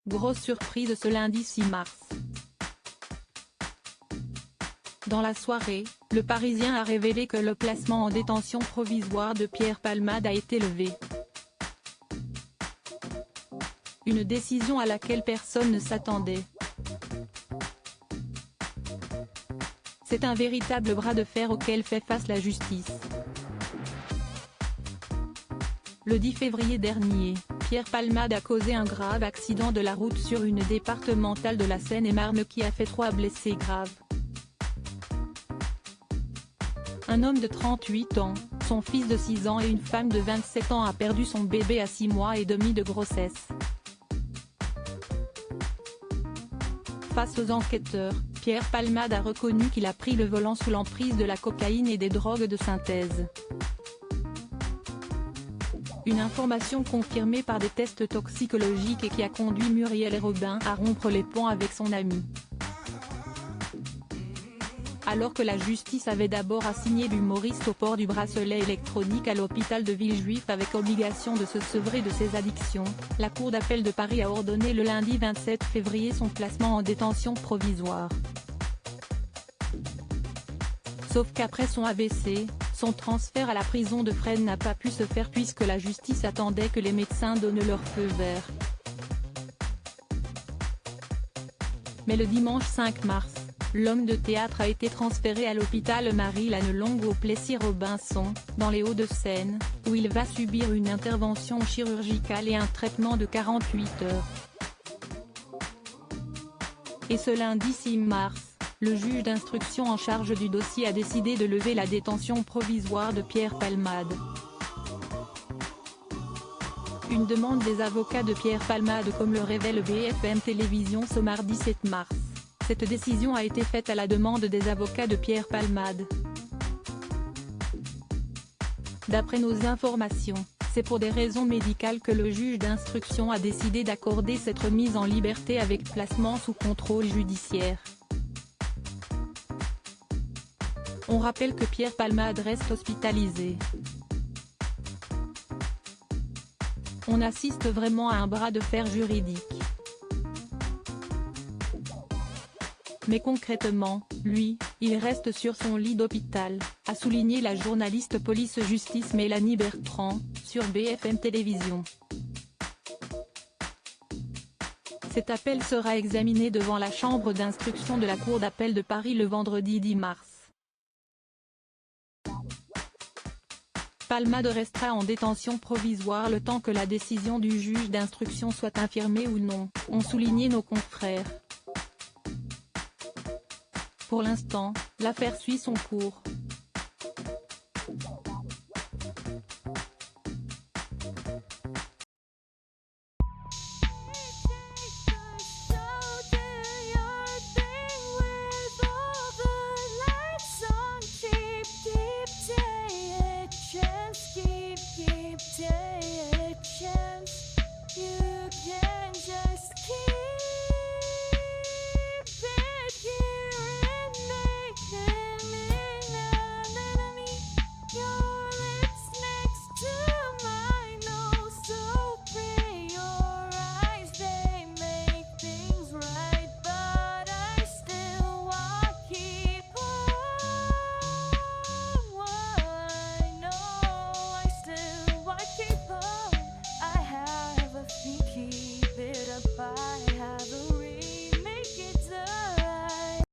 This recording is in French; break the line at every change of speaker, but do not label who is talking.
Grosse surprise ce lundi 6 mars. Dans la soirée, le Parisien a révélé que le placement en détention provisoire de Pierre Palmade a été levé. Une décision à laquelle personne ne s'attendait. C'est un véritable bras de fer auquel fait face la justice. Le 10 février dernier, Pierre Palmade a causé un grave accident de la route sur une départementale de la Seine-et-Marne qui a fait 3 blessés graves. Un homme de 38 ans, son fils de 6 ans et une femme de 27 ans a perdu son bébé à 6 mois et demi de grossesse. Face aux enquêteurs, Pierre Palmade a reconnu qu'il a pris le volant sous l'emprise de la cocaïne et des drogues de synthèse. Une information confirmée par des tests toxicologiques et qui a conduit Muriel Robin à rompre les ponts avec son ami. Alors que la justice avait d'abord assigné l'humoriste au port du bracelet électronique à l'hôpital de Villejuif avec obligation de se sevrer de ses addictions, la Cour d'appel de Paris a ordonné le lundi 27 février son placement en détention provisoire. Sauf qu'après son AVC, son transfert à la prison de Fresnes n'a pas pu se faire puisque la justice attendait que les médecins donnent leur feu vert. Mais le dimanche 5 mars, l'homme de théâtre a été transféré à l'hôpital Marie-Lannelongue au Plessis-Robinson, dans les Hauts-de-Seine, où il va subir une intervention chirurgicale et un traitement de 48 heures. Et ce lundi 6 mars, le juge d'instruction en charge du dossier a décidé de lever la détention provisoire de Pierre Palmade. Une demande des avocats de Pierre Palmade comme le révèle BFM Télévision ce mardi 7 mars. Cette décision a été faite à la demande des avocats de Pierre Palmade. D'après nos informations, c'est pour des raisons médicales que le juge d'instruction a décidé d'accorder cette remise en liberté avec placement sous contrôle judiciaire. On rappelle que Pierre Palmade reste hospitalisé. On assiste vraiment à un bras de fer juridique. Mais concrètement, lui, il reste sur son lit d'hôpital, a souligné la journaliste police-justice Mélanie Bertrand, sur BFM Télévision. Cet appel sera examiné devant la chambre d'instruction de la Cour d'appel de Paris le vendredi 10 mars. Palmade restera en détention provisoire le temps que la décision du juge d'instruction soit infirmée ou non, ont souligné nos confrères. Pour l'instant, l'affaire suit son cours.